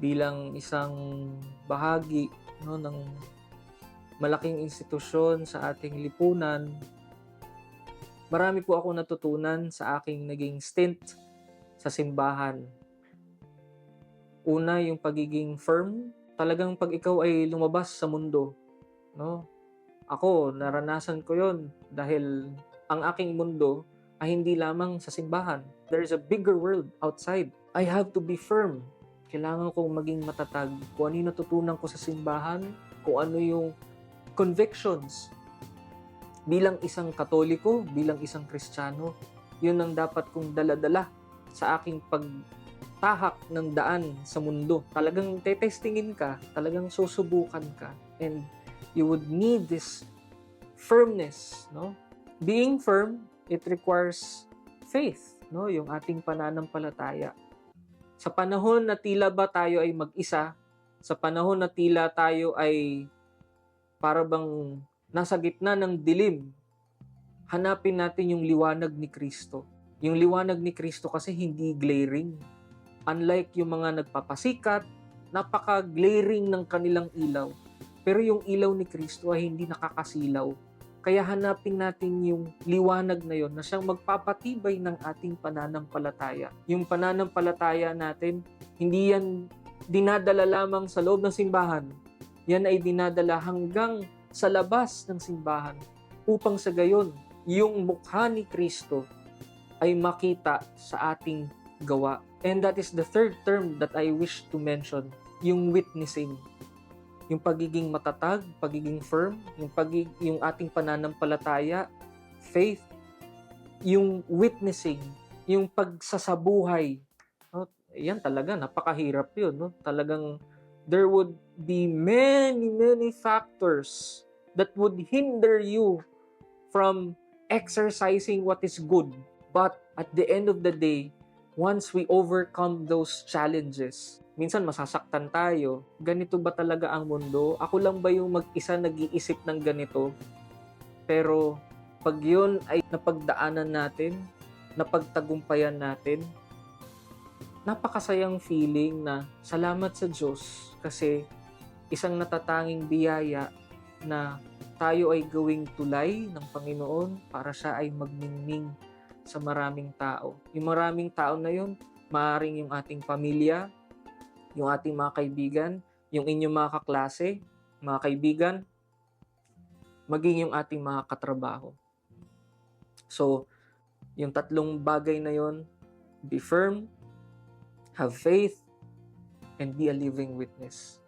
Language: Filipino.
bilang isang bahagi, no, ng malaking institusyon sa ating lipunan, marami po akong natutunan sa aking naging stint sa simbahan. Una, yung pagiging firm. Talagang 'pag ikaw ay lumabas sa mundo, 'no? Ako, naranasan ko 'yon dahil ang aking mundo ay hindi lamang sa simbahan. There is a bigger world outside. I have to be firm. Kailangan kong maging matatag. Kung ano yung natutunan ko sa simbahan, kung ano yung convictions bilang isang Katoliko, bilang isang Kristiyano, yun ang dapat kong dala-dala sa aking pagtahak ng daan sa mundo. Talagang tetestingin ka, talagang susubukan ka, and you would need this firmness, no? Being firm, it requires faith, no? Yung ating pananampalataya. Sa panahon na tila ba tayo ay mag-isa, sa panahon na tila tayo ay para bang nasa gitna ng dilim, hanapin natin yung liwanag ni Kristo. Yung liwanag ni Kristo kasi hindi glaring. Unlike yung mga nagpapasikat, napaka-glaring ng kanilang ilaw. Pero yung ilaw ni Kristo ay hindi nakakasilaw. Kaya hanapin natin yung liwanag na yon na siyang magpapatibay ng ating pananampalataya. Yung pananampalataya natin, hindi yan dinadala lamang sa loob ng simbahan. Yan ay dinadala hanggang sa labas ng simbahan upang sa gayon, yung mukha ni Kristo ay makita sa ating gawa. And that is the third term that I wish to mention, yung witnessing. Yung pagiging matatag, pagiging firm, yung ating pananampalataya, faith, yung witnessing, yung pagsasabuhay. No? Yan talaga, napakahirap yun. No? Talagang there would be many factors that would hinder you from exercising what is good. But at the end of the day, once we overcome those challenges, minsan masasaktan tayo. Ganito ba talaga ang mundo? Ako lang ba yung mag-isa nag-iisip ng ganito? Pero pag yun ay napagdaanan natin, napagtagumpayan natin, napakasayang feeling na salamat sa Diyos kasi isang natatanging biyaya na tayo ay gawing tulay ng Panginoon para siya ay magmingming sa maraming tao. Yung maraming tao na yun, maaaring yung ating pamilya, yung ating mga kaibigan, yung inyong mga kaklase, mga kaibigan, maging yung ating mga katrabaho. So, yung tatlong bagay na yun, be firm, have faith, and be a living witness.